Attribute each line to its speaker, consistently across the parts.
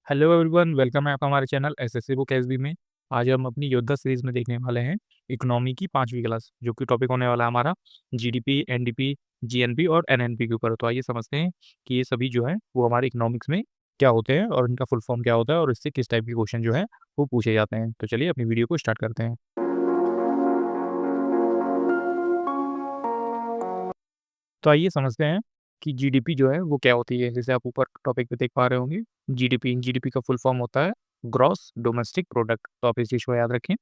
Speaker 1: Hello everyone, welcome है आपका हमारे चैनल एसएससी बुक एसबी में। आज हम अपनी योद्धा सीरीज में देखने वाले हैं इकोनॉमी की 5वीं क्लास, जो कि टॉपिक होने वाला है हमारा जीडीपी, एनडीपी, जीएनपी और एनएनपी के ऊपर। तो आइए समझते हैं कि ये सभी जो है वो हमारे इकोनॉमिक्स में क्या होते हैं और इनका फुल फॉर्म क्या होता है और इससे किस टाइप के क्वेश्चन जो है वो पूछे जाते हैं। तो चलिए अपनी वीडियो को स्टार्ट करते हैं। तो आइए समझते हैं कि जीडीपी जो है वो क्या होती है। जैसे आप ऊपर टॉपिक पे देख पा रहे होंगे, जीडीपी जीडीपी का फुल फॉर्म होता है ग्रॉस डोमेस्टिक प्रोडक्ट। तो आप इस चीज़ को याद रखें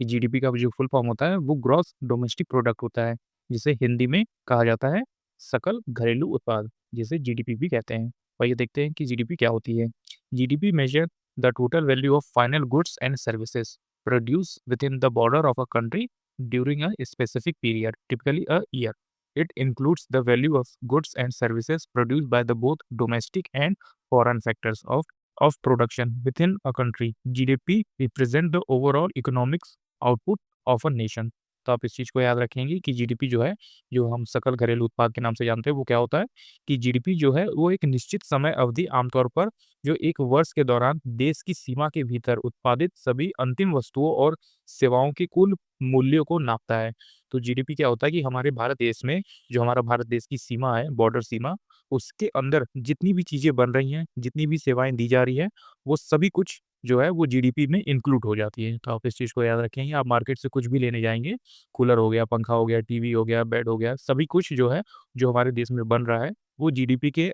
Speaker 1: कि जीडीपी का जो फुल फॉर्म होता है वो ग्रॉस डोमेस्टिक प्रोडक्ट होता है, जिसे हिंदी में कहा जाता है सकल घरेलू उत्पाद, जिसे जीडीपी भी कहते हैं। और ये देखते हैं कि जीडीपी क्या होती है। GDP measure the total value of final goods and services produce with in the border of a country during a specific period, typically a year. It includes the value of goods and services produced by the both domestic and foreign factors of production within a country. GDP represent the overall economics output of a nation. तो आप इस चीज़ को याद रखेंगे कि GDP जो है, जो हम सकल घरेलू उत्पाद के नाम से जानते हैं, वो क्या होता है कि जीडीपी जो है वो एक निश्चित समय अवधि, आमतौर पर जो एक वर्ष के दौरान देश की सीमा के भीतर उत्पादित सभी अंतिम वस्तुओं और सेवाओं के कुल मूल्यों को नापता है। तो जीडीपी क्या होता है कि हमारे भारत देश में, जो हमारा भारत देश की सीमा है, बॉर्डर सीमा, उसके अंदर जितनी भी चीज़ें बन रही हैं, जितनी भी सेवाएँ दी जा रही हैं, वो सभी कुछ जो है वो जीडीपी में इंक्लूड हो जाती है। तो आप इस चीज़ को याद रखेंगे। आप मार्केट से कुछ भी लेने जाएँगे, कूलर हो गया, पंखा हो गया, टीवी हो गया, बेड हो गया, सभी कुछ जो है, जो हमारे देश में बन रहा है, वो जीडीपी के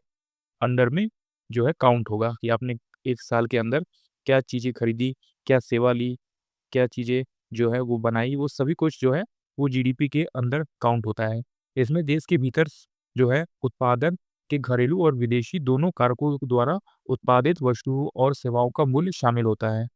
Speaker 1: अंडर में जो है काउंट होगा कि आपने 1 साल के अंदर क्या चीज़ें खरीदी, क्या सेवा ली, क्या चीज़ें जो है वो बनाई, वो सभी कुछ जो है वो जीडीपी के अंदर काउंट होता है। इसमें देश के भीतर जो है उत्पादन के घरेलू और विदेशी दोनों कारकों द्वारा उत्पादित वस्तुओं और सेवाओं का मूल्य शामिल होता है।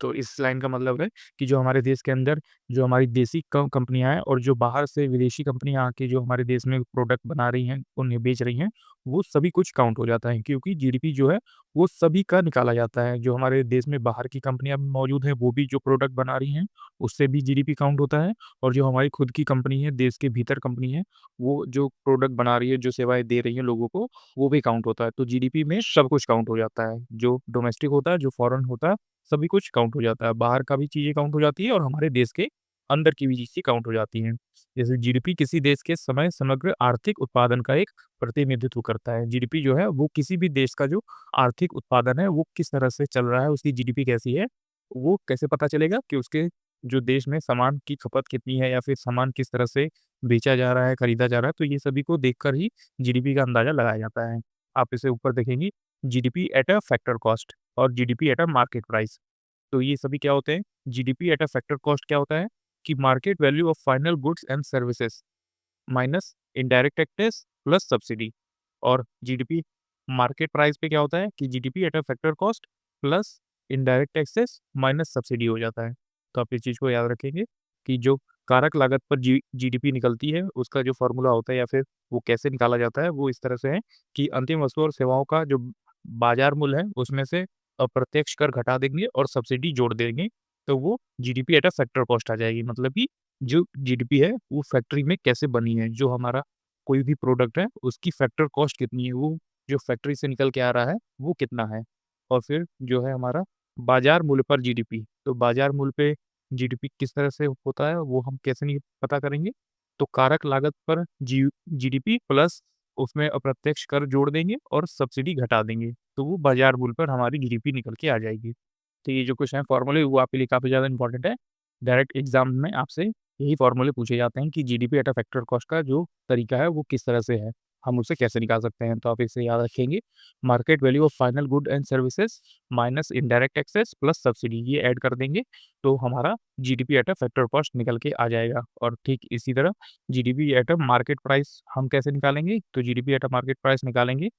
Speaker 1: तो इस लाइन का मतलब है कि जो हमारे देश के अंदर जो हमारी देसी कंपनियां हैं और जो बाहर से विदेशी कंपनियां आके जो हमारे देश में प्रोडक्ट बना रही हैं, उन्हें बेच रही हैं, वो सभी कुछ काउंट हो जाता है, क्योंकि जीडीपी जो है वो सभी का निकाला जाता है। जो हमारे देश में बाहर की कंपनियां मौजूद हैं, वो भी जो प्रोडक्ट बना रही हैं, उससे भी जीडीपी काउंट होता है। और जो हमारी खुद की कंपनी है, देश के भीतर कंपनी है, वो जो प्रोडक्ट बना रही है, जो सेवाएं दे रही है लोगों को, वो भी काउंट होता है। तो जीडीपी में सब कुछ काउंट हो जाता है, जो डोमेस्टिक होता है, जो फॉरेन होता है, सभी कुछ काउंट हो जाता है। बाहर का भी चीज़ें काउंट हो जाती है और हमारे देश के अंदर की भी चीज़ें काउंट हो जाती हैं। जैसे जीडीपी किसी देश के समय समग्र आर्थिक उत्पादन का एक प्रतिनिधित्व करता है। जीडीपी जो है वो किसी भी देश का जो आर्थिक उत्पादन है वो किस तरह से चल रहा है, उसकी जीडीपी कैसी है, वो कैसे पता चलेगा कि उसके जो देश में सामान की खपत कितनी है या फिर सामान किस तरह से बेचा जा रहा है, खरीदा जा रहा है। तो ये सभी को देखकर ही जीडीपी का अंदाज़ा लगाया जाता है। आप इसे ऊपर देखेंगे, GDP at a factor cost और GDP at a market price. तो ये सभी क्या होते हैं? GDP at a factor cost क्या होता है कि market value of final goods and services minus indirect taxes plus subsidy. और जीडीपी मार्केट प्राइस पे क्या होता है कि GDP at a factor cost plus indirect taxes minus subsidy हो जाता है। तो आप इस चीज़ को याद रखेंगे कि जो कारक लागत पर जीडीपी निकलती है, उसका जो फॉर्मूला होता है या फिर वो कैसे निकाला जाता है, वो इस तरह से है कि अंतिम वस्तु और सेवाओं का जो बाजार मूल्य है, उसमें से अप्रत्यक्ष कर घटा देंगे और सब्सिडी जोड़ देंगे, तो वो GDP at a factor cost आ जाएगी। मतलब कि जो जीडीपी है वो फैक्ट्री में कैसे बनी है, जो हमारा कोई भी प्रोडक्ट है उसकी फैक्टर कॉस्ट कितनी है, वो जो फैक्ट्री से निकल के आ रहा है वो कितना है। और फिर जो है हमारा बाजार मूल्य पर जीडीपी, तो बाजार मूल्य पे जीडीपी किस तरह से होता है वो हम कैसे नहीं पता करेंगे। तो कारक लागत पर जीडीपी प्लस उसमें अप्रत्यक्ष कर जोड़ देंगे और सब्सिडी घटा देंगे, तो वो बाजार मूल्य पर हमारी जीडीपी निकल के आ जाएगी। तो ये जो क्वेश्चन है फॉर्मूले, वो आपके लिए काफ़ी ज़्यादा इंपॉर्टेंट है। डायरेक्ट एग्ज़ाम में आपसे यही फॉर्मूले पूछे जाते हैं कि GDP at a factor cost का जो तरीका है वो किस तरह से है, हम उसे कैसे निकाल सकते हैं। तो आप इसे याद रखेंगे, market value of final good and services minus indirect taxes plus subsidy, ये ऐड कर देंगे तो हमारा GDP at a factor cost निकल के आ जाएगा। और ठीक इसी तरह GDP at a market price हम कैसे निकालेंगे, तो GDP at a market price निकालेंगे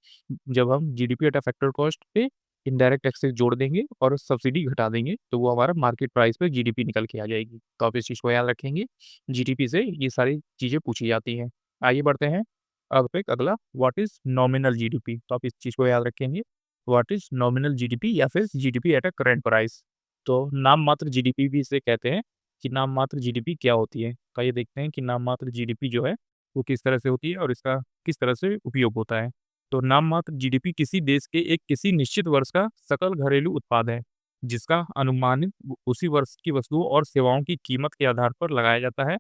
Speaker 1: जब हम GDP at a factor cost पे इनडायरेक्ट टैक्सेस जोड़ देंगे और सब्सिडी घटा देंगे, तो वो हमारा मार्केट प्राइस पे जीडीपी निकल के आ जाएगी। तो आप इस चीज़ को याद रखेंगे, जीडीपी से ये सारी चीज़ें पूछी जाती हैं। आइए बढ़ते हैं अब एक अगला, व्हाट इज़ नॉमिनल जीडीपी? तो आप इस चीज़ को याद रखेंगे, व्हाट इज़ नॉमिनल जीडीपी या फिर GDP at a current price. तो नाम मात्र जीडीपी भी इसे कहते हैं कि नाम मात्र जीडीपी क्या होती है? तो आइए देखते हैं कि नाम मात्र जीडीपी जो है वो किस तरह से होती है और इसका किस तरह से उपयोग होता है। तो नाम मात्र जीडीपी किसी देश के एक किसी निश्चित वर्ष का सकल घरेलू उत्पाद है, जिसका अनुमानित उसी वर्ष की वस्तुओं और सेवाओं की कीमत के आधार पर लगाया जाता है।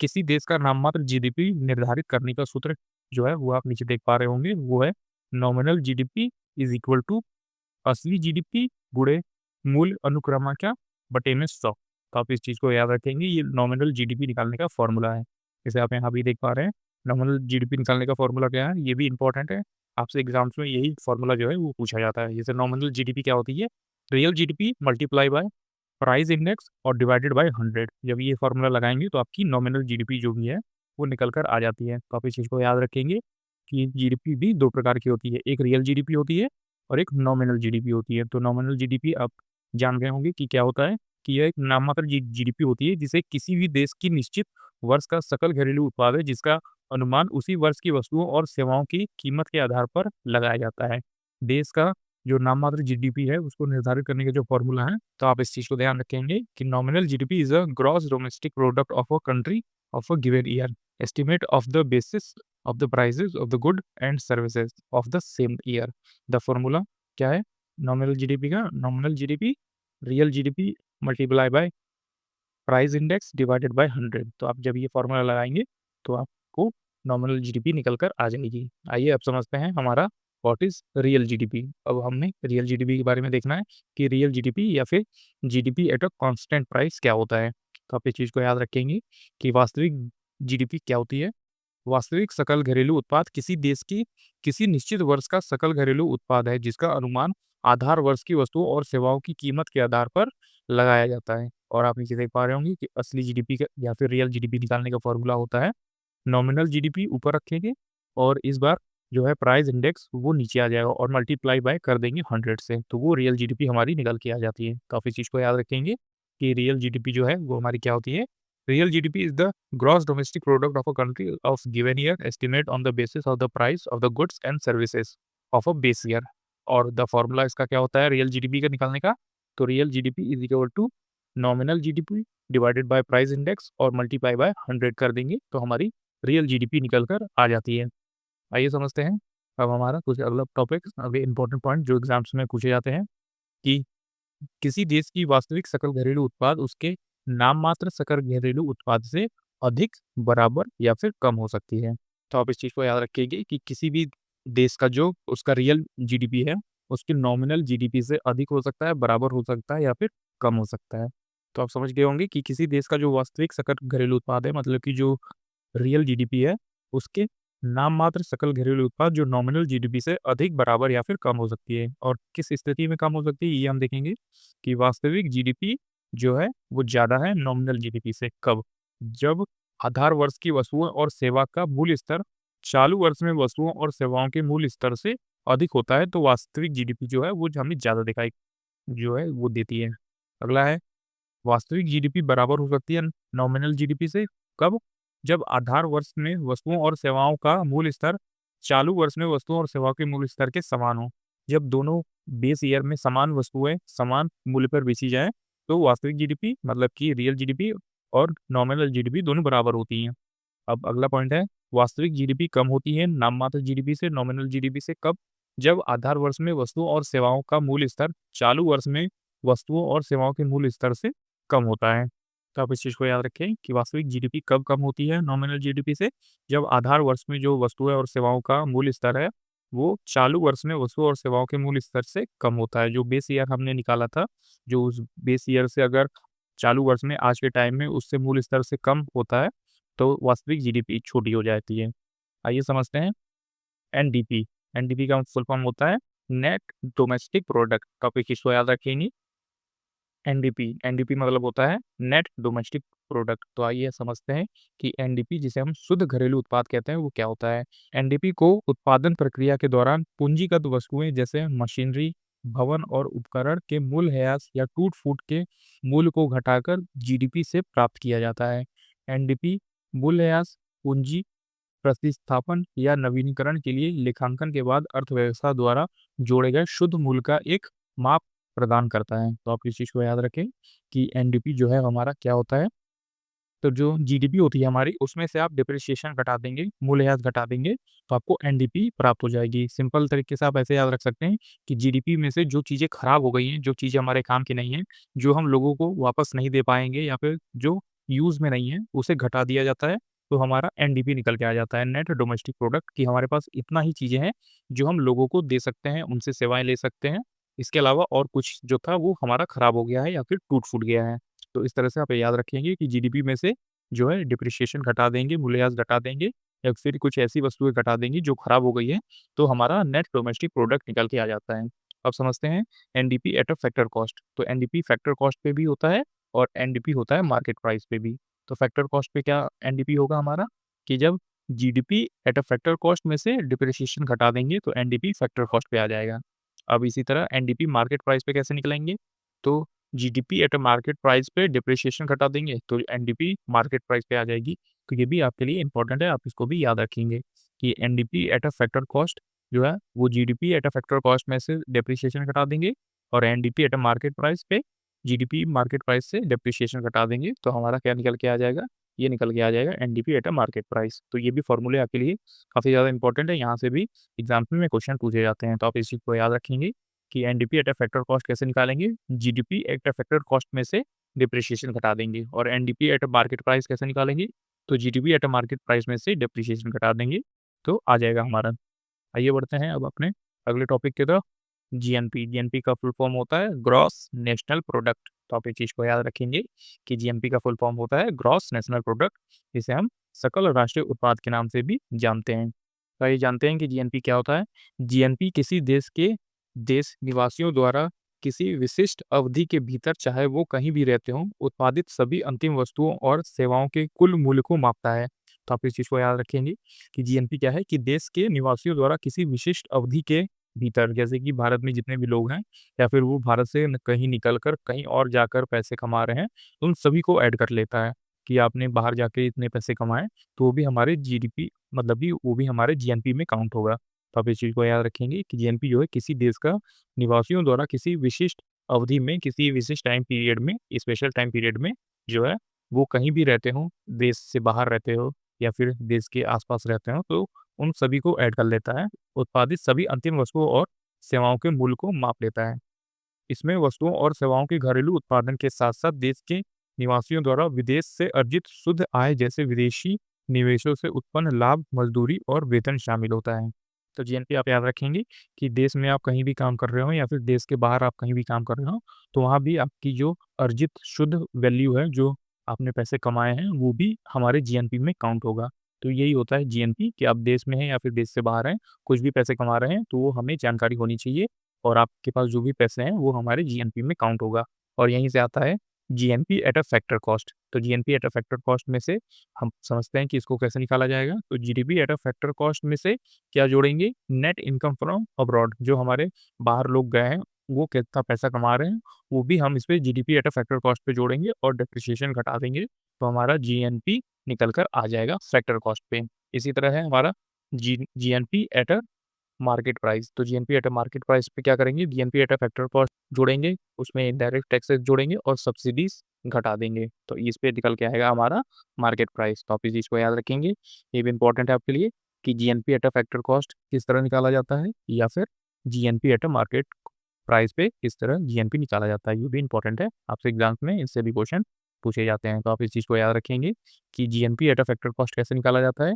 Speaker 1: किसी देश का नाममात्र जीडीपी निर्धारित करने का सूत्र जो है वो आप नीचे देख पा रहे होंगे, वो है nominal GDP is equal to असली जीडीपी गुणे मूल अनुक्रमांक बटे में 100। तो आप इस चीज़ को याद रखेंगे, ये नॉमिनल जीडीपी निकालने का फॉर्मूला है। जैसे आप यहाँ भी देख पा रहे हैं, नॉमिनल जीडीपी निकालने का फॉर्मूला क्या है, ये भी इंपॉर्टेंट है। आपसे एग्जाम्स में यही फॉर्मूला जो है वो पूछा जाता है। जैसे नॉमिनल जीडीपी क्या होती है, real GDP multiply by price index और डिवाइडेड बाय 100। जब ये फॉर्मूला लगाएंगे तो आपकी नॉमिनल जीडीपी जो भी है वो निकल कर आ जाती है। तो आप इस चीज़ को याद रखेंगे कि जीडीपी भी दो प्रकार की होती है, एक रियल जीडीपी होती है और एक नॉमिनल जीडीपी होती है। तो नॉमिनल जीडीपी आप जान गए होंगे कि क्या होता है, कि यह एक नाममात्र जीडीपी होती है जिसे किसी भी देश की निश्चित वर्ष का सकल घरेलू उत्पाद है, जिसका अनुमान उसी वर्ष की वस्तुओं और सेवाओं की कीमत के आधार पर लगाया जाता है। देश का जो नाममात्र जीडीपी है उसको निर्धारित करने का जो फॉर्मूला है, तो आप इस चीज़ को ध्यान रखेंगे कि nominal GDP is a gross domestic product of a country of a given year, estimate of the basis of the prices of the good and services of the same year. The formula क्या है nominal GDP का, nominal GDP real GDP multiply by price index divided by 100। तो आप जब ये formula लगाएंगे तो आपको नॉमिनल जीडीपी निकल कर आ जाएगी। आइए अब समझते हैं हमारा व्हाट इज रियल जीडीपी। अब हमने रियल जीडीपी के बारे में देखना है कि रियल जीडीपी या फिर GDP at a constant price क्या होता है। तो आप इस चीज़ को याद रखेंगे कि वास्तविक जीडीपी क्या होती है। वास्तविक सकल घरेलू उत्पाद किसी देश की किसी निश्चित वर्ष का सकल घरेलू उत्पाद है, जिसका अनुमान आधार वर्ष की वस्तुओं और सेवाओं की कीमत के आधार पर लगाया जाता है। और आप नीचे देख पा रहे होंगे कि असली जीडीपी का या फिर रियल जीडीपी निकालने का फॉर्मूला होता है नॉमिनल जीडीपी ऊपर रखेंगे और इस बार जो है प्राइस इंडेक्स वो नीचे आ जाएगा और मल्टीप्लाई बाय कर देंगे 100 से, तो वो रियल जीडीपी हमारी निकल के आ जाती है। तो आप इस चीज़ को याद रखेंगे कि रियल जीडीपी जो है वो हमारी क्या होती है। Real GDP is the gross domestic product of a country of given year, estimate on the basis of the price of the goods and services of a base year. और the formula इसका क्या होता है real GDP का निकालने का, तो real GDP is equal to nominal GDP divided by price index और मल्टीप्लाई बाय 100 कर देंगे तो हमारी रियल जीडीपी निकल कर आ जाती है। आइए समझते हैं अब हमारा कुछ अगला टॉपिक, अगले इंपॉर्टेंट पॉइंट जो एग्जाम्स में पूछे जाते हैं कि किसी देश की वास्तविक सकल घरेलू उत्पाद उसके नाम मात्र सकल घरेलू उत्पाद से अधिक, बराबर या फिर कम हो सकती है। तो आप इस चीज़ को याद रखिएगा कि किसी भी देश का जो उसका रियल जीडीपी है उसकी नॉमिनल जीडीपी से अधिक हो सकता है, बराबर हो सकता है या फिर कम हो सकता है। तो आप समझ गए होंगे कि किसी देश का जो वास्तविक सकल घरेलू उत्पाद है, मतलब कि जो रियल जीडीपी है, उसके नाम मात्र सकल घरेलू उत्पाद जो नॉमिनल जीडीपी से अधिक, बराबर या फिर कम हो सकती है। और किस स्थिति में कम हो सकती है ये हम देखेंगे कि वास्तविक जीडीपी जो है वो ज़्यादा है नॉमिनल जीडीपी से। कब? जब आधार वर्ष की वस्तुओं और सेवा का मूल्य स्तर चालू वर्ष में वस्तुओं और सेवाओं के मूल्य स्तर से अधिक होता है, तो वास्तविक जीडीपी जो है वो हमें ज़्यादा दिखाई जो है वो देती है। अगला है वास्तविक जीडीपी बराबर हो सकती है नॉमिनल जीडीपी से। कब? जब आधार वर्ष में वस्तुओं और सेवाओं का मूल्य स्तर चालू वर्ष में वस्तुओं और सेवाओं के मूल्य स्तर के समान हो। जब दोनों बेस ईयर में समान वस्तुएं समान मूल्य पर बेची जाए तो वास्तविक जीडीपी मतलब कि रियल जीडीपी और नॉमिनल जीडीपी दोनों बराबर होती हैं। अब अगला पॉइंट है वास्तविक जीडीपी कम होती है नाममात्र जीडीपी से, नॉमिनल जीडीपी से। कब? जब आधार वर्ष में वस्तुओं और सेवाओं का मूल्य स्तर चालू वर्ष में वस्तुओं और सेवाओं के मूल्य स्तर से कम होता है। तो आप इस चीज़ को याद रखें कि वास्तविक जीडीपी कब कम होती है नॉमिनल जीडीपी से, जब आधार वर्ष में जो वस्तुएं और सेवाओं का मूल्य स्तर है वो चालू वर्ष में वस्तुओं और सेवाओं के मूल्य स्तर से कम होता है। जो बेस ईयर हमने निकाला था, जो उस बेस ईयर से अगर चालू वर्ष में आज के टाइम में उससे मूल्य स्तर से कम होता है तो वास्तविक जीडीपी छोटी हो जाती है। आइए समझते हैं एनडीपी। एनडीपी का फुल फॉर्म होता है नेट डोमेस्टिक प्रोडक्ट। टॉपिक इसको याद रखेंगे। एनडीपी, एनडीपी मतलब होता है नेट डोमेस्टिक प्रोडक्ट। तो आइए समझते हैं कि एनडीपी जिसे हम शुद्ध घरेलू उत्पाद कहते हैं वो क्या होता है। एनडीपी को उत्पादन प्रक्रिया के दौरान पूंजीगत वस्तुएं जैसे मशीनरी, भवन और उपकरण के मूल्यह्रास या टूट फूट के मूल्य को घटाकर जीडीपी से प्राप्त किया जाता है। एनडीपी मूल्यह्रास, पूंजी प्रतिस्थापन या नवीनीकरण के लिए लेखांकन के बाद अर्थव्यवस्था द्वारा जोड़े गए शुद्ध मूल्य का एक माप प्रदान करता है। तो आप इस चीज़ को याद रखें कि एनडीपी जो है हमारा क्या होता है, तो जो जीडीपी होती है हमारी, उसमें से आप डिप्रिसिएशन घटा देंगे, मूल्यह्रास घटा देंगे, तो आपको एनडीपी प्राप्त हो जाएगी। सिंपल तरीके से आप ऐसे याद रख सकते हैं कि जीडीपी में से जो चीज़ें खराब हो गई हैं, जो चीज़ें हमारे काम की नहीं हैं, जो हम लोगों को वापस नहीं दे पाएँगे या फिर जो यूज़ में नहीं है, उसे घटा दिया जाता है, तो हमारा एनडीपी निकल के आ जाता है, नेट डोमेस्टिक प्रोडक्ट, कि हमारे पास इतना ही चीज़ें हैं, जो हम लोगों को दे सकते हैं, उनसे सेवाएँ ले सकते हैं। इसके अलावा और कुछ जो था वो हमारा खराब हो गया है या फिर टूट-फूट गया है। तो इस तरह से आप ये याद रखेंगे कि जीडीपी में से जो है डिप्रिसिएशन घटा देंगे, मूल्यह्रास घटा देंगे या फिर कुछ ऐसी वस्तुएँ घटा देंगी जो खराब हो गई है, तो हमारा नेट डोमेस्टिक प्रोडक्ट निकल के आ जाता है। अब समझते हैं NDP at a factor cost. तो एनडीपी फैक्टर कॉस्ट पे भी होता है और एनडीपी होता है मार्केट प्राइस पे भी। तो फैक्टर कॉस्ट पे क्या एनडीपी होगा हमारा कि जब GDP at a factor cost में से डिप्रिसिएशन घटा देंगे तो एनडीपी फैक्टर कॉस्ट पे आ जाएगा। अब इसी तरह एनडीपी मार्केट प्राइस पे कैसे निकलेंगे? तो GDP at a market price पे डिप्रिसिएशन घटा देंगे तो एनडीपी मार्केट प्राइस पे आ जाएगी। तो ये भी आपके लिए इम्पोर्टेंट है, आप इसको भी याद रखेंगे कि NDP at a factor cost जो है वो GDP at a factor cost में से डिप्रिसिएशन घटा देंगे और NDP at a market price पे जीडीपी मार्केट प्राइस से डिप्रिसिएशन घटा देंगे तो हमारा क्या निकल के आ जाएगा? ये निकल के आ जाएगा NDP at a market price. तो ये भी फॉर्मूले आपके लिए काफ़ी ज़्यादा इंपॉर्टेंट है, यहाँ से भी एग्जाम्पल में क्वेश्चन पूछे जाते हैं, तो आप इस चीज़ को याद रखेंगे कि NDP at a factor cost कैसे निकालेंगे? GDP at a factor cost में से डिप्रिसिएशन घटा देंगे और NDP at a market price कैसे निकालेंगे? तो GDP at a market price में से डिप्रिसिएशन घटा देंगे, तो आ जाएगा हमारा। आइए बढ़ते हैं अब अपने अगले टॉपिक की तरफ। जीएनपी, जीएनपी का फुल फॉर्म होता है ग्रॉस नेशनल प्रोडक्ट। तो आप इस चीज़ को याद रखेंगे कि जीएनपी का फुल फॉर्म होता है ग्रॉस नेशनल प्रोडक्ट, जिसे हम सकल राष्ट्रीय उत्पाद के नाम से भी जानते हैं। तो ये जानते हैं कि जीएनपी क्या होता है? जीएनपी किसी देश के देश निवासियों द्वारा किसी विशिष्ट अवधि के भीतर, चाहे वो कहीं भी रहते हों, उत्पादित सभी अंतिम वस्तुओं और सेवाओं के कुल मूल्य को मापता है। तो आप इस चीज़ को याद रखेंगे कि जीएनपी क्या है कि देश के निवासियों द्वारा किसी विशिष्ट अवधि के भीतर, जैसे कि भारत में जितने भी लोग हैं या फिर वो भारत से कहीं निकल कर कहीं और जाकर पैसे कमा रहे हैं, उन सभी को ऐड कर लेता है कि आपने बाहर जाके इतने पैसे कमाए, तो वो भी हमारे जीडीपी मतलब कि वो भी हमारे जीएनपी में काउंट होगा। तो आप इस चीज़ को याद रखेंगे कि जीएनपी जो है किसी देश का निवासियों द्वारा किसी विशिष्ट अवधि में, किसी विशिष्ट टाइम पीरियड में, स्पेशल टाइम पीरियड में जो है वो कहीं भी रहते हों, देश से बाहर रहते हो या फिर देश के आस-पास रहते हो, तो उन सभी को ऐड कर लेता है। उत्पादित सभी अंतिम वस्तुओं और सेवाओं के मूल्य को माप लेता है। इसमें वस्तुओं और सेवाओं के घरेलू उत्पादन के साथ-साथ देश के निवासियों द्वारा विदेश से अर्जित शुद्ध आय जैसे विदेशी निवेशों से उत्पन्न लाभ, मजदूरी और वेतन शामिल होता है। तो जीएनपी आप याद रखेंगे कि देश में आप कहीं भी काम कर रहे हो या फिर देश के बाहर आप कहीं भी काम कर रहे हो, तो वहाँ भी आपकी जो अर्जित शुद्ध वैल्यू है, जो आपने पैसे कमाए हैं, वो भी हमारे जीएनपी में काउंट होगा। तो यही होता है जीएनपी कि आप देश में हैं या फिर देश से बाहर हैं, कुछ भी पैसे कमा रहे हैं, तो वो हमें जानकारी होनी चाहिए और आपके पास जो भी पैसे हैं, वो हमारे जीएनपी में काउंट होगा और यहीं से आता है GNP at a factor cost. तो GNP at a factor cost में से हम समझते हैं कि इसको कैसे निकाला जाएगा। तो GDP at a factor cost में से क्या जोड़ेंगे? नेट इनकम फ्रॉम अब्रॉड, जो हमारे बाहर लोग गए हैं, वो कितना पैसा कमा रहे हैं, वो भी हम इसपे GDP at a factor cost पे जोड़ेंगे और डेप्रिसिएशन घटा देंगे, तो हमारा जीएनपी निकल कर आ जाएगा फैक्टर कॉस्ट पे। इसी तरह है हमारा GNP at a market price. तो GNP at a market price पे क्या करेंगे? GNP at a factor cost जोड़ेंगे, उसमें इनडायरेक्ट टैक्सेस जोड़ेंगे और सब्सिडीज़ घटा देंगे। तो इस पे निकल के आएगा हमारा मार्केट प्राइस। तो आप इस चीज़ को याद रखेंगे, ये भी इम्पोर्टेंट है आपके लिए कि GNP at a factor cost किस तरह निकाला जाता है या फिर GNP at a market price पे किस तरह जीएनपी निकाला जाता है। ये भी इम्पोर्टेंट है, आपसे एग्ज़ाम्स में इससे भी क्वेश्चन पूछे जाते हैं। तो आप इस चीज़ को याद रखेंगे कि GNP at a factor cost कैसे निकाला जाता है।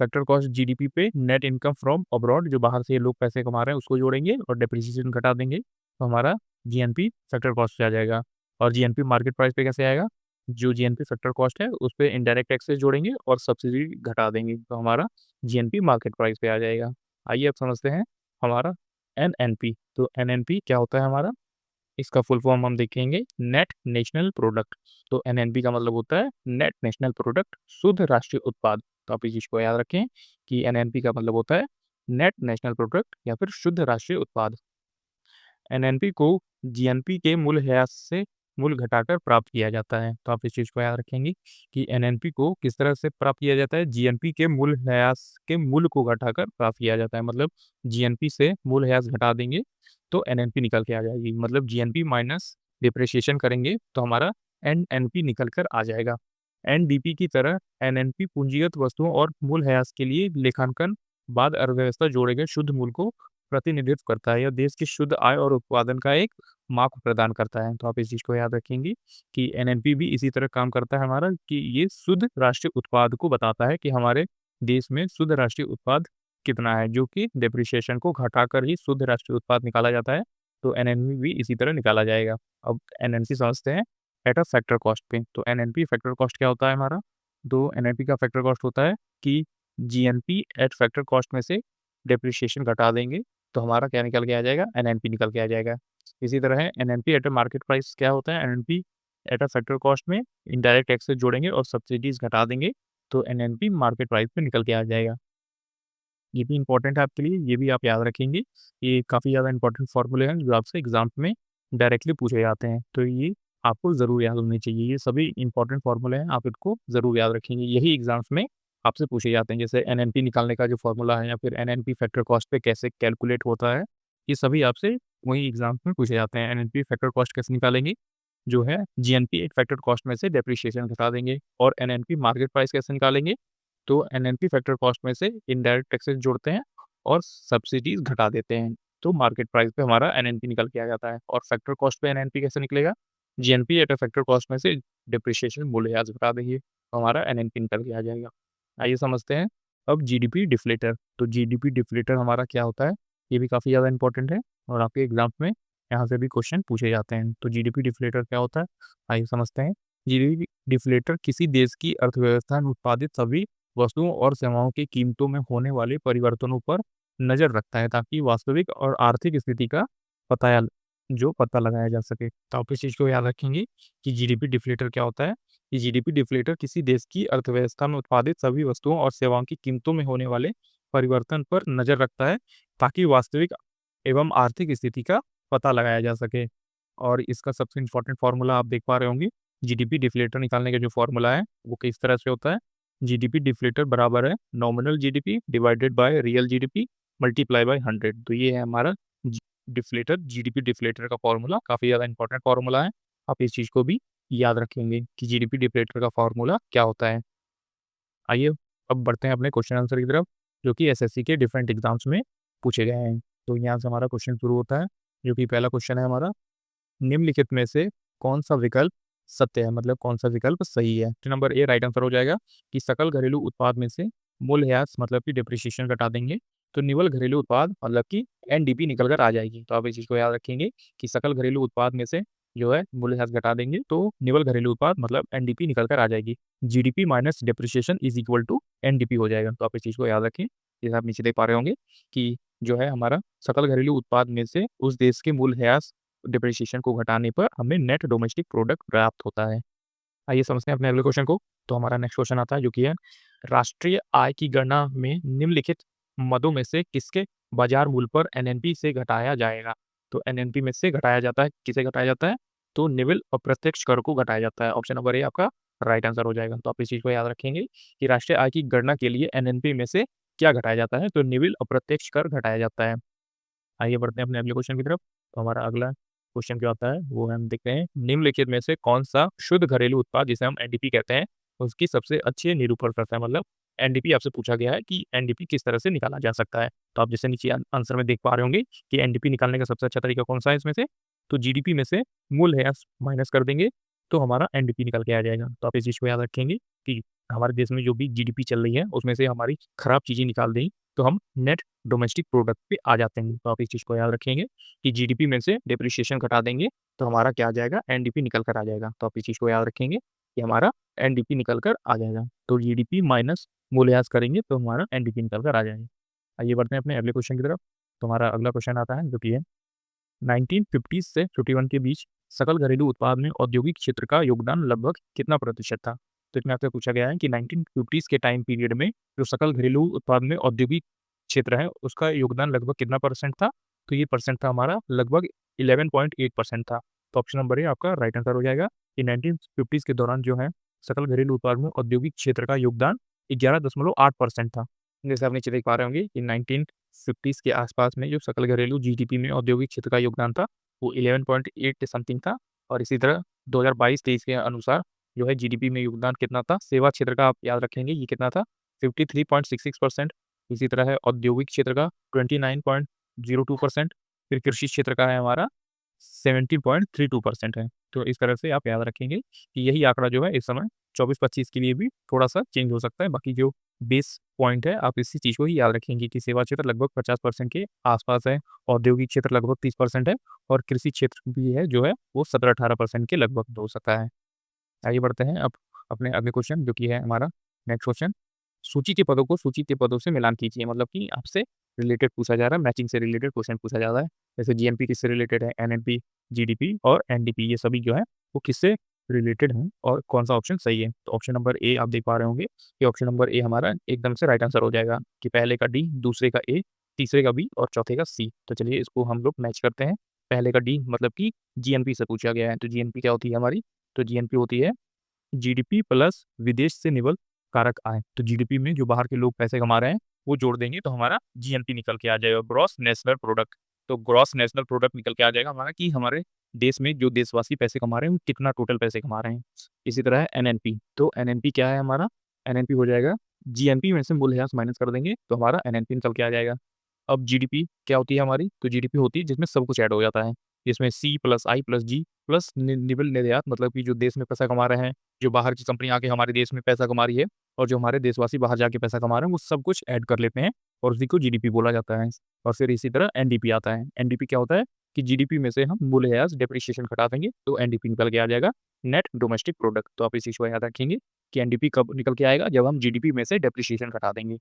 Speaker 1: फैक्टर कॉस्ट जीडीपी पे नेट इनकम फ्रॉम अब्रॉड, जो बाहर से ये लोग पैसे कमा रहे हैं, उसको जोड़ेंगे और डेप्रिसिएशन घटा देंगे, तो हमारा जीएनपी फैक्टर कॉस्ट पे आ जाएगा। और जीएनपी मार्केट प्राइस पे कैसे आएगा? जो जीएनपी फैक्टर कॉस्ट है, उस पे इनडायरेक्ट टैक्सेस जोड़ेंगे और सब्सिडी घटा देंगे, तो हमारा जीएनपी मार्केट प्राइस पे आ जाएगा। आइए अब समझते हैं हमारा एनएनपी। तो एनएनपी क्या होता है हमारा? इसका फुल फॉर्म हम देखेंगे नेट नेशनल प्रोडक्ट। तो एनएनपी का मतलब होता है नेट नेशनल प्रोडक्ट, शुद्ध राष्ट्रीय उत्पाद। तो आप इस चीज़ को याद रखें कि एनएनपी का मतलब होता है नेट नेशनल प्रोडक्ट या फिर शुद्ध राष्ट्रीय उत्पाद। एनएनपी को जीएनपी के मूल्यह्रास से मूल्य घटाकर प्राप्त किया जाता है। तो आप इस चीज़ को याद रखेंगे कि एनएनपी को किस तरह से प्राप्त किया जाता है? जीएनपी के मूल्यह्रास के मूल्य को घटाकर प्राप्त किया जाता है। मतलब जीएनपी से मूल्यह्रास घटा देंगे तो एनएनपी निकल के आ जाएगी। मतलब जीएनपी माइनस डिप्रिसिएशन करेंगे तो हमारा एनएनपी निकल कर आ जाएगा। एनडीपी की तरह एनएनपी पूंजीगत वस्तुओं और मूल्यह्रास के लिए लेखांकन बाद अर्थव्यवस्था जोड़े गए शुद्ध मूल्य को प्रतिनिधित्व करता है। यह देश की शुद्ध आय और उत्पादन का एक माप प्रदान करता है। तो आप इस चीज़ को याद रखेंगे कि एनएनपी भी इसी तरह काम करता है हमारा, कि ये शुद्ध राष्ट्रीय उत्पाद को बताता है कि हमारे देश में शुद्ध राष्ट्रीय उत्पाद कितना है, जो कि डेप्रिसिएशन को घटाकर ही शुद्ध राष्ट्रीय उत्पाद निकाला जाता है। तो एनएनपी भी इसी तरह निकाला जाएगा। अब एनएनसी समझते हैं एट अ फैक्टर कॉस्ट पे। तो एनएनपी फैक्टर कॉस्ट क्या होता है हमारा? तो एनएनपी का फैक्टर कॉस्ट होता है कि जीएनपी एट फैक्टर कॉस्ट में से डेप्रिसिएशन घटा देंगे, तो हमारा क्या निकल के आ जाएगा? एनएनपी निकल के आ जाएगा। इसी तरह है NNP eight a market price क्या होता है? NNP eight a factor cost में इनडायरेक्ट टैक्सेस जोड़ेंगे और सब्सिडीज घटा देंगे, तो एनएनपी मार्केट प्राइस पे निकल के आ जाएगा। ये भी इम्पोर्टेंट है आपके लिए, ये भी आप याद रखेंगे। ये काफ़ी ज़्यादा इम्पोर्टेंट फ़ॉर्मूले हैं जो आपसे एग्ज़ाम में डायरेक्टली पूछे जाते हैं। तो ये आपको ज़रूर याद होने चाहिए। ये सभी इम्पोर्टेंट फ़ॉर्मूले हैं, आप इनको ज़रूर याद रखेंगे। यही एग्ज़ाम्स में आपसे पूछे जाते हैं। जैसे एनएनपी निकालने का जो फ़ॉर्मूला है या फिर एनएनपी फैक्टर कॉस्ट पे कैसे कैलकुलेट होता है, ये सभी आपसे वही एग्ज़ाम्स में पूछे जाते हैं। एनएनपी फैक्टर कॉस्ट कैसे निकालेंगे? जो है जीएनपी एक फैक्टर कॉस्ट में से डेप्रिसिएशन घटा देंगे। और एनएनपी मार्केट प्राइस कैसे निकालेंगे? तो एनएनपी फैक्टर कॉस्ट में से इनडायरेक्ट टैक्सेस जोड़ते हैं और सब्सिडीज़ घटा देते हैं। तो मार्केट प्राइस पे हमारा एनएनपी निकल के आ जाता है। और फैक्टर कॉस्ट पे एनएनपी कैसे निकलेगा? GNP at a factor cost में से डेप्रिसिएशन मूल्यह्रास घटा देंगे, तो हमारा एनएनपी निकल के आ जाएगा। आइए समझते हैं अब जीडीपी डिफ्लेटर। तो जीडीपी डिफ्लेटर हमारा क्या होता है? ये भी काफ़ी ज़्यादा इम्पोर्टेंट है और आपके एग्ज़ाम में यहाँ से भी क्वेश्चन पूछे जाते हैं। तो जीडीपी डिफ्लेटर क्या होता है? आइए समझते हैं। जीडीपी डिफ्लेटर किसी देश की अर्थव्यवस्था में उत्पादित सभी वस्तुओं और सेवाओं की कीमतों में होने वाले परिवर्तनों पर नज़र रखता है, ताकि वास्तविक और आर्थिक स्थिति का पता लगाया जा सके। तो आप इस चीज़ को याद रखेंगे कि जीडीपी डिफ्लेटर क्या होता है? कि जीडीपी डिफ्लेटर किसी देश की अर्थव्यवस्था में उत्पादित सभी वस्तुओं और सेवाओं की कीमतों में होने वाले परिवर्तन पर नज़र रखता है, ताकि वास्तविक एवं आर्थिक स्थिति का पता लगाया जा सके। और इसका सबसे इम्पोर्टेंट फ़ॉर्मूला आप देख पा रहे होंगे। जीडीपी डिफ्लेटर निकालने का जो फ़ॉर्मूला है, वो किस तरह से होता है? जीडीपी डिफ्लेटर बराबर है nominal GDP divided by real GDP multiply by 100। तो ये है हमारा जीडीपी डिफ्लेटर का फ़ॉर्मूला। काफ़ी ज़्यादा इम्पोर्टेंट फ़ॉर्मूला है। आप इस चीज़ को भी याद रखेंगे कि जीडीपी डिफ्लेटर का फ़ॉर्मूला क्या होता है। आइए अब बढ़ते हैं अपने क्वेश्चन आंसर की तरफ, जो कि एसएससी के डिफरेंट एग्ज़ाम्स में पूछे गए हैं। तो यहाँ से हमारा क्वेश्चन शुरू होता है, जो कि पहला क्वेश्चन है हमारा, निम्नलिखित में से कौन-सा विकल्प सत्य है? मतलब कौन-सा विकल्प सही है? तो नंबर ए राइट आंसर हो जाएगा कि सकल घरेलू उत्पाद में से मूल्यह्रास मतलब कि डेप्रिसिएशन घटा देंगे, तो निव्वल घरेलू उत्पाद मतलब कि एनडीपी निकल कर आ जाएगी। तो आप इस चीज़ को याद रखेंगे कि सकल घरेलू उत्पाद में से जो है मूल्यह्रास घटा देंगे, तो निव्वल घरेलू उत्पाद मतलब एनडीपी निकल कर आ जाएगी। GDP minus depreciation is equal to NDP हो जाएगा। तो आप इस चीज़ को याद रखें। जैसे आप नीचे देख पा रहे होंगे कि जो है हमारा सकल घरेलू उत्पाद में से उस देश के मूल्यह्रास डिप्रिसिएशन को घटाने पर हमें नेट डोमेस्टिक प्रोडक्ट प्राप्त होता है। आइए समझते हैं अपने अगले क्वेश्चन को। तो हमारा नेक्स्ट क्वेश्चन आता है, जो कि है राष्ट्रीय आय की गणना में निम्नलिखित मदों में से किसके बाजार मूल्य पर एनएनपी से घटाया जाएगा? तो एनएनपी में से घटाया जाता है, किसे घटाया जाता है? तो निव्वल अप्रत्यक्ष कर को घटाया जाता है। ऑप्शन नंबर ए आपका राइट आंसर हो जाएगा। तो आप इस चीज़ को याद रखेंगे कि राष्ट्रीय आय की गणना के लिए एनएनपी में से क्या घटाया जाता है? तो निव्वल अप्रत्यक्ष कर घटाया जाता है। आइए बढ़ते हैं अपने अगले क्वेश्चन की तरफ। तो हमारा अगला क्वेश्चन क्या होता है, वो हम देखते हैं। निम्नलिखित में से कौन-सा शुद्ध घरेलू उत्पाद, जिसे हम एनडीपी कहते हैं, उसकी सबसे अच्छी निरूपण करता है? मतलब एनडीपी आपसे पूछा गया है कि एनडीपी किस तरह से निकाला जा सकता है। तो आप जैसे नीचे आंसर में देख पा रहे होंगे कि एनडीपी निकालने का सबसे अच्छा तरीका कौन-सा है इसमें से? तो जीडीपी में से मूल्यह्रास माइनस कर देंगे, तो हमारा एनडीपी निकल के आ जाएगा। तो आप इस चीज़ को याद रखेंगे कि हमारे देश में जो भी जीडीपी चल रही है, उसमें से हमारी खराब चीज़ें निकाल दें, तो हम नेट डोमेस्टिक प्रोडक्ट पे आ जाते हैं। तो आप इस चीज़ को याद रखेंगे कि जीडीपी में से डेप्रिसिएशन घटा देंगे, तो हमारा क्या आ जाएगा? एनडीपी निकल कर आ जाएगा। तो आप इस चीज़ को याद रखेंगे कि हमारा एनडीपी निकल कर आ जाएगा। तो जीडीपी माइनस मूल्यह्रास करेंगे, तो हमारा एनडीपी निकल कर आ जाएगा। आइए बढ़ते हैं अपने अगले क्वेश्चन की तरफ। तो हमारा अगला क्वेश्चन आता है, जो कि है 1950 से 51 के बीच सकल घरेलू उत्पाद में औद्योगिक क्षेत्र का योगदान लगभग कितना प्रतिशत था? तो इसमें आपसे पूछा गया है कि 1950s के टाइम पीरियड में जो सकल घरेलू उत्पाद में औद्योगिक क्षेत्र है, उसका योगदान लगभग कितना परसेंट था? तो ये परसेंट था हमारा लगभग 11.8% था। तो ऑप्शन नंबर ए आपका राइट आंसर हो जाएगा कि 1950s के दौरान जो है सकल घरेलू उत्पाद में औद्योगिक क्षेत्र का योगदान 11.8% था। जैसे आप नीचे देख पा रहे होंगे कि 1950s के आसपास में जो सकल घरेलू जीडीपी में औद्योगिक क्षेत्र का योगदान था, वो 11.8 समथिंग था। और इसी तरह 2022-23 के अनुसार जो है जीडीपी में योगदान कितना था। सेवा क्षेत्र का आप याद रखेंगे, ये कितना था 53.66%। इसी तरह है औद्योगिक क्षेत्र का 29.02%। फिर कृषि क्षेत्र का है हमारा 70.32% है। तो इस तरह से आप याद रखेंगे कि यही आंकड़ा जो है इस समय 24-25 के लिए भी थोड़ा-सा चेंज हो सकता है। बाकी जो बेस पॉइंट है, आप इसी चीज़ को ही याद रखेंगे कि सेवा क्षेत्र लगभग 50% के आस-पास है, औद्योगिक क्षेत्र लगभग 30% है और कृषि क्षेत्र भी है जो है वो 17-18% के लगभग हो सकता है। आगे बढ़ते हैं अब अपने अगले क्वेश्चन, जो कि है हमारा नेक्स्ट क्वेश्चन। सूची के पदों को सूची के पदों से मिलान कीजिए, मतलब कि आपसे रिलेटेड पूछा जा रहा है, मैचिंग से रिलेटेड क्वेश्चन पूछा जा रहा है। जैसे जीएनपी किससे रिलेटेड है, एनएनपी, जीडीपी और एनडीपी, ये सभी जो है वो किससे रिलेटेड हैं और कौन-सा ऑप्शन सही है। तो ऑप्शन नंबर ए आप देख पा रहे होंगे कि ऑप्शन नंबर ए हमारा एकदम से राइट आंसर हो जाएगा कि पहले का डी, दूसरे का ए, तीसरे का बी और चौथे का सी। तो चलिए इसको हम लोग मैच करते हैं। पहले का डी मतलब कि जीएनपी से पूछा गया है, तो जीएनपी क्या होती है हमारी? तो जीएनपी होती है जीडीपी प्लस विदेश से निवल कारक आय। तो जीडीपी में जो बाहर के लोग पैसे कमा रहे हैं, वो जोड़ देंगे तो हमारा जीएनपी निकल के आ जाएगा, ग्रॉस नेशनल प्रोडक्ट। तो ग्रॉस नेशनल प्रोडक्ट निकल के आ जाएगा हमारा कि हमारे देश में जो देशवासी पैसे कमा रहे हैं, वो कितना टोटल पैसे कमा रहे हैं। इसी तरह है एनएनपी, तो एनएनपी क्या है हमारा? एनएनपी हो जाएगा जीएनपी में से मूल्यह्रास माइनस कर देंगे, तो हमारा एनएनपी निकल के आ जाएगा। अब जीडीपी क्या होती है हमारी? तो जीडीपी होती है जिसमें सब कुछ ऐड हो जाता है। जिसमें सी प्लस आई प्लस जी प्लस निवल निर्यात, मतलब कि जो देश में पैसा कमा रहे हैं, जो बाहर की कंपनी आके हमारे देश में पैसा कमा रही है और जो हमारे देशवासी बाहर जाके पैसा कमा रहे हैं, वो सब कुछ ऐड कर लेते हैं और उसी को जीडीपी बोला जाता है। और फिर इसी तरह एनडीपी आता है। एनडीपी क्या होता है कि जीडीपी में से हम मूल्यह्रास डेप्रिसिएशन घटा देंगे तो एनडीपी निकल के आ जाएगा, नेट डोमेस्टिक प्रोडक्ट। तो आप इस चीज़ को याद रखेंगे कि एनडीपी कब निकल के आएगा? जब हम जीडीपी में से डेप्रिसिएशन घटा देंगे।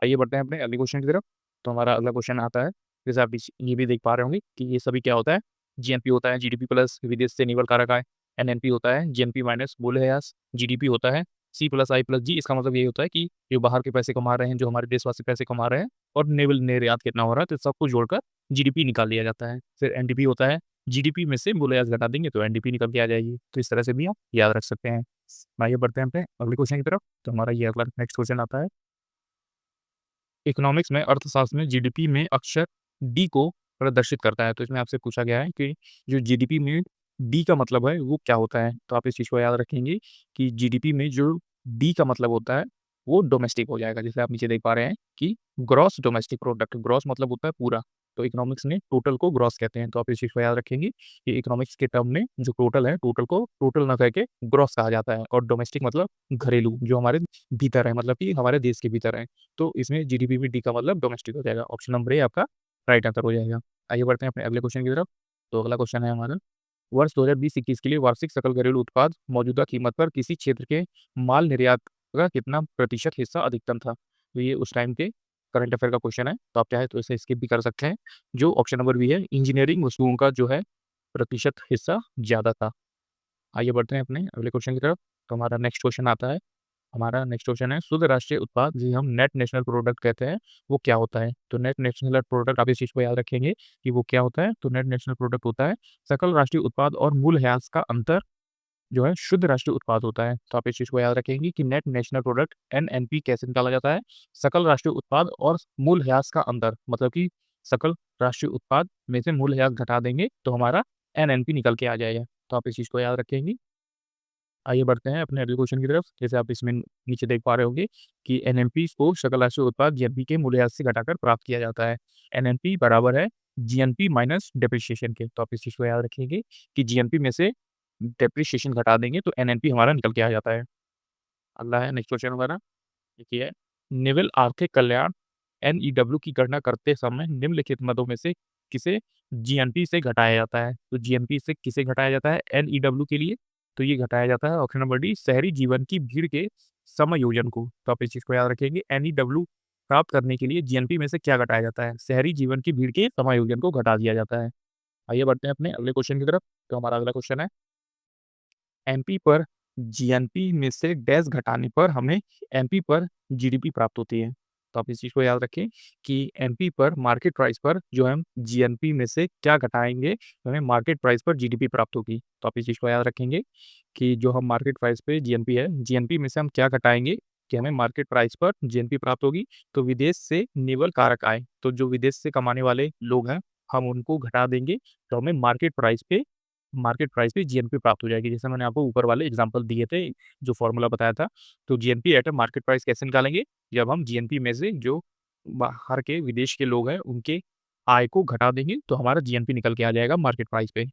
Speaker 1: आइए बढ़ते हैं अपने अगले क्वेश्चन की तरफ। तो हमारा अगला क्वेश्चन आता है, जैसे आप ये भी देख पा रहे होंगे कि ये सभी क्या होता है? जीएनपी होता है जीडीपी प्लस विदेश से निवल कारक आय, एनएनपी होता है जीएनपी माइनस मूल्यह्रास, जीडीपी होता है सी प्लस आई प्लस जी। इसका मतलब यही होता है कि जो बाहर के पैसे कमा रहे हैं, जो हमारे देशवासी पैसे कमा रहे हैं और निवल निर्यात कितना हो रहा है, तो सबको जोड़कर जीडीपी निकाल लिया जाता है। फिर एनडीपी होता है जीडीपी में से मूल्यह्रास घटा देंगे तो एनडीपी निकल के आ जाएगी। तो इस तरह से भी आप याद रख सकते हैं। आइए बढ़ते हैं अपने अगले क्वेश्चन की तरफ। तो हमारा ये अगला नेक्स्ट क्वेश्चन आता है, इकोनॉमिक्स में अर्थशास्त्र में जीडीपी में अक्षर डी को प्रदर्शित करता है। तो इसमें आपसे पूछा गया है कि जो जीडीपी में डी का मतलब है वो क्या होता है? तो आप इस चीज़ को याद रखेंगे कि जीडीपी में जो डी का मतलब होता है वो डोमेस्टिक हो जाएगा। जैसे आप नीचे देख पा रहे हैं कि ग्रॉस डोमेस्टिक प्रोडक्ट, ग्रॉस मतलब होता है पूरा। तो इकोनॉमिक्स में टोटल को ग्रॉस कहते हैं। तो आप इस चीज़ को याद रखेंगे कि इकोनॉमिक्स के टर्म में जो टोटल है, टोटल को टोटल ना कह के ग्रॉस कहा जाता है और डोमेस्टिक मतलब घरेलू, जो हमारे भीतर है, मतलब कि हमारे देश के भीतर है। तो इसमें जीडीपी में डी का मतलब डोमेस्टिक हो जाएगा। ऑप्शन नंबर ए आपका राइट आंसर हो जाएगा। आइए बढ़ते हैं अपने अगले क्वेश्चन की तरफ। तो अगला क्वेश्चन है हमारा, वर्ष 2020-21 के लिए वार्षिक सकल घरेलू उत्पाद मौजूदा कीमत पर किसी क्षेत्र के माल निर्यात का कितना प्रतिशत हिस्सा अधिकतम था? तो ये उस टाइम के करंट अफेयर का क्वेश्चन है, तो आप चाहे तो इसे स्किप भी कर सकते हैं। जो ऑप्शन नंबर बी है, इंजीनियरिंग वस्तुओं का जो है प्रतिशत हिस्सा ज़्यादा था। आइए बढ़ते हैं अपने अगले क्वेश्चन की तरफ। तो हमारा नेक्स्ट क्वेश्चन आता है, हमारा नेक्स्ट क्वेश्चन है, शुद्ध राष्ट्रीय उत्पाद जिसे हम नेट नेशनल प्रोडक्ट कहते हैं, वो क्या होता है? तो नेट नेशनल प्रोडक्ट, आप इस चीज़ को याद रखेंगे कि वो क्या होता है। तो नेट नेशनल प्रोडक्ट होता है सकल राष्ट्रीय उत्पाद और मूल्यह्रास का अंतर जो है शुद्ध राष्ट्रीय उत्पाद होता है। तो आप इस चीज़ को याद रखेंगे कि नेट नेशनल प्रोडक्ट एनएनपी कैसे निकाला जाता है? सकल राष्ट्रीय उत्पाद और मूल्यह्रास का अंतर, मतलब कि सकल राष्ट्रीय उत्पाद में से मूल्यह्रास घटा देंगे तो हमारा एनएनपी निकल के आ जाएगा। तो आप इस चीज़ को याद रखेंगे। आइए बढ़ते हैं अपने अगले क्वेश्चन की तरफ। जैसे आप इसमें नीचे देख पा रहे होंगे कि एनएनपी को सकल राष्ट्रीय उत्पाद जीएनपी के मूल्यह्रास से घटाकर प्राप्त किया जाता है। एनएनपी बराबर है जीएनपी माइनस डेप्रिसिएशन के। तो आप इस चीज़ को याद रखिएगा कि जीएनपी में से डेप्रिसिएशन घटा देंगे तो एनएनपी हमारा निकल के आ जाता है। अगला है नेक्स्ट क्वेश्चन हमारा, देखिए, निविल आर्थिक कल्याण एनईडब्ल्यू की गणना करते समय निम्नलिखित मदों में से किसे जीएनपी से घटाया जाता है? तो जीएनपी से किसे घटाया जाता है एनईडब्ल्यू के लिए? तो ये घटाया जाता है ऑप्शन नंबर डी, शहरी जीवन की भीड़ के समायोजन को। तो आप इस चीज़ को याद रखेंगे, एनईडब्ल्यू प्राप्त करने के लिए जीएनपी में से क्या घटाया जाता है? शहरी जीवन की भीड़ के समायोजन को घटा दिया जाता है। आइए बढ़ते हैं अपने अगले क्वेश्चन की तरफ। तो हमारा अगला क्वेश्चन है, एमपी पर जीएनपी में से डैश घटाने पर हमें एमपी पर जीडीपी प्राप्त होती है। तो आप इस चीज़ को याद रखें कि एमपी पर मार्केट प्राइस पर जो हम जीएनपी में से क्या घटाएँगे, तो हमें मार्केट प्राइस पर जीडीपी प्राप्त होगी। तो आप इस चीज़ को याद रखेंगे कि जो हम मार्केट प्राइस पे जीएनपी है, जीएनपी में से हम क्या घटाएँगे कि हमें मार्केट प्राइस पर जीएनपी प्राप्त होगी। तो विदेश से निवल कारक आय, तो जो विदेश से कमाने वाले लोग हैं, हम उनको घटा देंगे, तो हमें मार्केट प्राइस पे मार्केट प्राइस पे जीएनपी प्राप्त हो जाएगी। जैसे मैंने आपको ऊपर वाले एग्जांपल दिए थे, जो फॉर्मूला बताया था। तो GNP at a market price कैसे निकालेंगे? जब हम जीएनपी में से जो बाहर के विदेश के लोग हैं, उनके आय को घटा देंगे, तो हमारा जीएनपी निकल के आ जाएगा मार्केट प्राइस पे।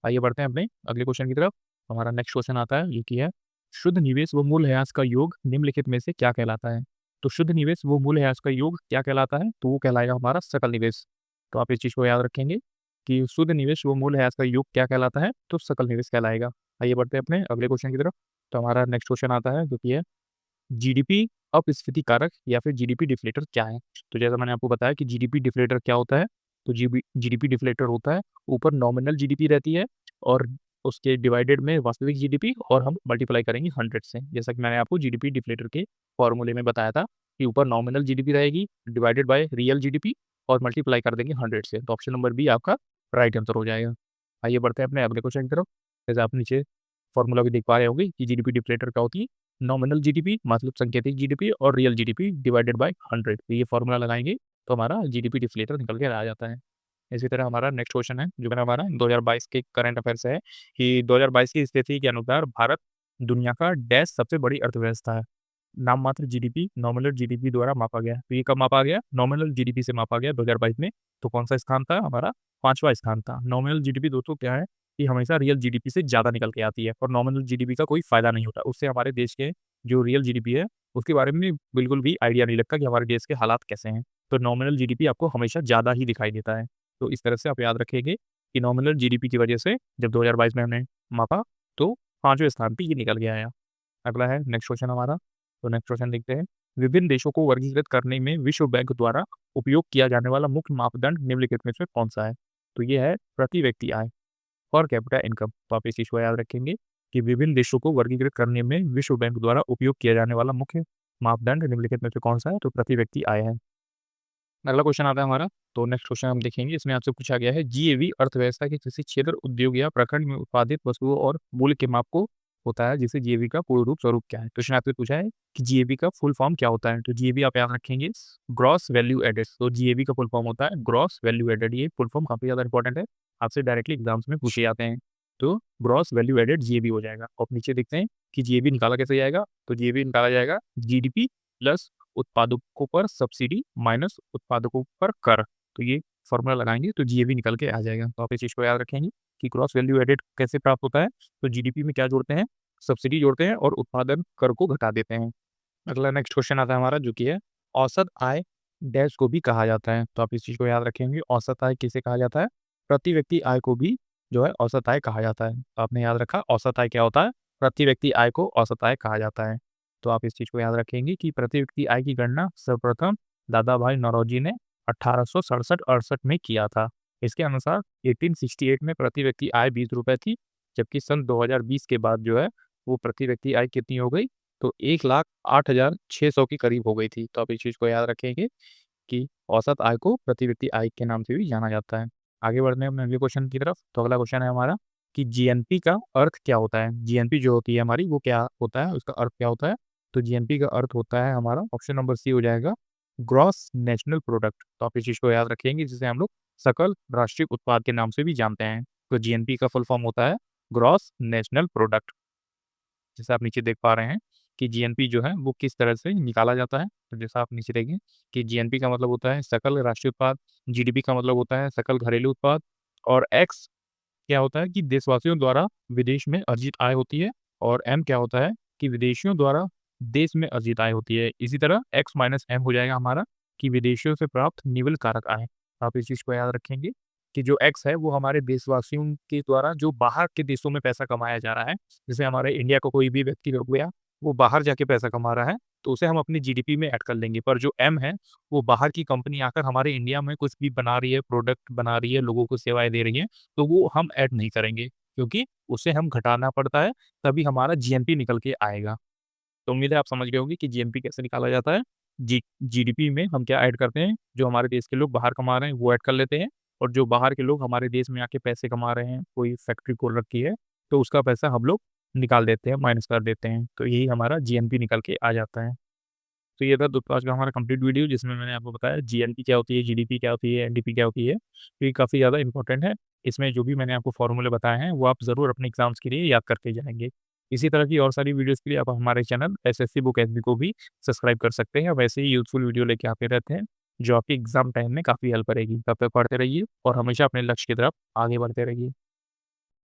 Speaker 1: आइए बढ़ते हैं अपने अगले क्वेश्चन की तरफ। हमारा नेक्स्ट क्वेश्चन आता है, ये कि है शुद्ध निवेश व मूल्यह्रास का योग निम्नलिखित में से क्या कहलाता है? तो शुद्ध निवेश व मूल्यह्रास का योग क्या कहलाता है? तो वो कहलाएगा हमारा सकल निवेश। तो आप इस चीज़ को याद रखेंगे कि शुद्ध निवेश व मूल्यह्रास का योग क्या कहलाता है? तो सकल निवेश कहलाएगा। आइए बढ़ते हैं अपने अगले क्वेश्चन की तरफ। तो हमारा नेक्स्ट क्वेश्चन आता है, जो कि है जीडीपी अपस्फीति कारक या फिर जीडीपी डिफ्लेटर क्या है? तो जैसा मैंने आपको बताया कि जीडीपी डिफ्लेटर क्या होता है, तो जीडीपी डिफ्लेटर होता है, ऊपर नॉमिनल जीडीपी रहती है और उसके डिवाइडेड में वास्तविक जीडीपी, और हम मल्टीप्लाई करेंगे 100 से। जैसा कि मैंने आपको जीडीपी डिफ्लेटर के फॉर्मूले में बताया था कि ऊपर नॉमिनल जीडीपी रहेगी डिवाइडेड बाय रियल जीडीपी और मल्टीप्लाई कर देंगे 100 से। तो ऑप्शन नंबर बी आपका राइट आंसर हो जाएगा। आइए बढ़ते हैं अपने अगले क्वेश्चन की तरफ। जैसे आप नीचे फॉर्मूला भी देख पा रहे होंगे कि जीडीपी डिफ्लेटर क्या होती है, नॉमिनल जीडीपी मतलब संकेतिक जीडीपी और रियल जीडीपी डिवाइडेड बाय 100। तो ये फॉर्मूला लगाएंगे तो हमारा जीडीपी डिफ्लेटर निकल के आ जाता है। इसी तरह हमारा नेक्स्ट क्वेश्चन है, जो कि हमारा 2022 के करंट अफेयर है कि 2022 की स्थिति के अनुसार भारत दुनिया का डैश सबसे बड़ी अर्थव्यवस्था है। नाम मात्र जीडीपी नॉमिनल जीडीपी द्वारा मापा गया। तो ये कब मापा गया? नॉमिनल जीडीपी से मापा गया 2022 में। तो कौन सा स्थान था? हमारा 5वां स्थान था। नॉमिनल जीडीपी दोस्तों क्या है कि हमेशा रियल जीडीपी से ज़्यादा निकल के आती है, और नॉमिनल जीडीपी का कोई फ़ायदा नहीं होता। उससे हमारे देश के जो रियल जीडीपी है, उसके बारे में बिल्कुल भी आइडिया नहीं लगता कि हमारे देश के हालात कैसे हैं। तो नॉमिनल जीडीपी आपको हमेशा ज़्यादा ही दिखाई देता है। तो इस तरह से आप याद रखेंगे कि नॉमिनल जीडीपी की वजह से जब 2022 में हमने मापा, तो 5वें स्थान पे ये निकल के आया। अगला है नेक्स्ट क्वेश्चन हमारा। तो नेक्स्ट क्वेश्चन देखते हैं, विभिन्न देशों को वर्गीकृत करने में विश्व बैंक द्वारा उपयोग किया जाने वाला मुख्य मापदंड निम्नलिखित में से कौन सा है? तो ये है प्रति व्यक्ति आय, पर कैपिटा इनकम। तो आप इस चीज़ को याद रखेंगे कि विभिन्न देशों को वर्गीकृत करने में विश्व बैंक द्वारा उपयोग किया जाने वाला मुख्य मापदंड निम्नलिखित में से कौन सा है? तो प्रति व्यक्ति आय है। अगला क्वेश्चन आता है हमारा। तो नेक्स्ट क्वेश्चन हम देखेंगे, इसमें आपसे पूछा गया है जीएवी अर्थव्यवस्था के किसी क्षेत्र, उद्योग या प्रखंड में उत्पादित वस्तुओं और मूल्य के माप को होता है, जिसे जीएवी का पूर्ण रूप स्वरूप क्या है? क्वेश्चन आपसे पूछा है कि जीएवी का फुल फॉर्म क्या होता है? तो जीएवी आप याद रखेंगे ग्रॉस वैल्यू एडेड। तो जीएवी का फुल फॉर्म होता है ग्रॉस वैल्यू एडेड। ये फुल फॉर्म काफी ज्यादा इंपॉर्टेंट है, आपसे डायरेक्टली एग्जाम्स में पूछे जाते हैं। तो ग्रॉस वैल्यू एडेड जीएवी हो जाएगा। और नीचे देखते हैं कि जीएवी निकाला कैसे जाएगा। तो जीएवी निकाला जाएगा जीडीपी प्लस उत्पादकों पर सब्सिडी माइनस उत्पादकों पर कर। तो ये फॉर्मूला लगाएंगे तो जीएवी निकल के आ जाएगा। तो आप इस चीज़ को याद रखेंगे कि क्रॉस वैल्यू एडेड कैसे प्राप्त होता है। तो जीडीपी में क्या जोड़ते हैं? सब्सिडी जोड़ते हैं और उत्पादन कर को घटा देते हैं। अगला नेक्स्ट क्वेश्चन आता है हमारा, जो कि है औसत आय डैश को भी कहा जाता है। तो आप इस चीज़ को याद रखेंगे, औसत आय किसे कहा जाता है? प्रति व्यक्ति आय को भी जो है औसत आय कहा जाता है। तो आपने याद रखा औसत आय क्या होता है? प्रति व्यक्ति आय को औसत आय कहा जाता है। तो आप इस चीज़ को याद रखेंगे कि प्रति व्यक्ति आय की गणना सर्वप्रथम दादा भाई नौरोजी ने 1867-68 में किया था। इसके अनुसार 1868 में प्रति व्यक्ति आय 20 रुपए थी, जबकि सन 2020 के बाद जो है वो प्रति व्यक्ति आय कितनी हो गई? तो 1,08,600 के करीब हो गई थी। तो आप इस चीज़ को याद रखेंगे कि औसत आय को प्रति व्यक्ति आय के नाम से भी जाना जाता है। आगे बढ़ने हैं अपने अगले क्वेश्चन की तरफ। तो अगला क्वेश्चन है हमारा कि जीएनपी का अर्थ क्या होता है? जीएनपी जो होती है हमारी, वो क्या होता है? उसका अर्थ क्या होता है? तो जीएनपी का अर्थ होता है हमारा, ऑप्शन नंबर सी हो जाएगा, ग्रॉस नेशनल प्रोडक्ट। तो आप इस चीज़ को याद रखेंगे, जिसे हम लोग सकल राष्ट्रीय उत्पाद के नाम से भी जानते हैं। तो जीएनपी का फुल फॉर्म होता है ग्रॉस नेशनल प्रोडक्ट। जैसे आप नीचे देख पा रहे हैं कि जीएनपी जो है वो किस तरह से निकाला जाता है। तो जैसा आप नीचे देखें कि जीएनपी का मतलब होता है सकल राष्ट्रीय उत्पाद, जीडीपी का मतलब होता है सकल घरेलू उत्पाद, और एक्स क्या होता है कि देशवासियों द्वारा विदेश में अर्जित आय होती है, और एम क्या होता है कि विदेशियों द्वारा देश में अर्जित आय होती है। इसी तरह एक्स माइनस एम हो जाएगा हमारा कि विदेशियों से प्राप्त निवल कारक आय। आप इस चीज़ को याद रखेंगे कि जो एक्स है वो हमारे देशवासियों के द्वारा जो बाहर के देशों में पैसा कमाया जा रहा है। जैसे हमारे इंडिया का कोई भी व्यक्ति हो गया, वो बाहर जाके पैसा कमा रहा है, तो उसे हम अपनी जीडीपी में ऐड कर लेंगे। पर जो एम है, वो बाहर की कंपनी आकर हमारे इंडिया में कुछ भी बना रही है, प्रोडक्ट बना रही है, लोगों को सेवाएँ दे रही है, तो वो हम ऐड नहीं करेंगे, क्योंकि उसे हम घटाना पड़ता है, तभी हमारा जीएनपी निकल के आएगा। तो उम्मीद है आप समझ गए होंगे कि जीएनपी कैसे निकाला जाता है। जीडीपी में हम क्या ऐड करते हैं, जो हमारे देश के लोग बाहर कमा रहे हैं वो ऐड कर लेते हैं, और जो बाहर के लोग हमारे देश में आके पैसे कमा रहे हैं, कोई फैक्ट्री खोल रखी है, तो उसका पैसा हम लोग निकाल देते हैं, माइनस कर देते हैं। तो यही हमारा जीएनपी निकल के आ जाता है। तो ये था दोस्तों आज का हमारा कंप्लीट वीडियो जिसमें मैंने आपको बताया जीएनपी क्या होती है, जीडीपी क्या होती है, एनडीपी क्या होती है। तो ये काफ़ी ज़्यादा इंपॉर्टेंट है। इसमें जो भी मैंने आपको फॉर्मूले बताए हैं वो आप ज़रूर अपने एग्ज़ाम्स के लिए याद करके जाएँगे। इसी तरह की और सारी वीडियोज़ के लिए आप हमारे चैनल एसएससी बुक एचबी को भी सब्सक्राइब कर सकते हैं। वैसे ही यूज़फुल वीडियो लेके आते रहते हैं, जो आपके एग्ज़ाम टाइम में काफ़ी हेल्प करेगी। तब तक पढ़ते रहिए और हमेशा अपने लक्ष्य की तरफ आगे बढ़ते रहिए।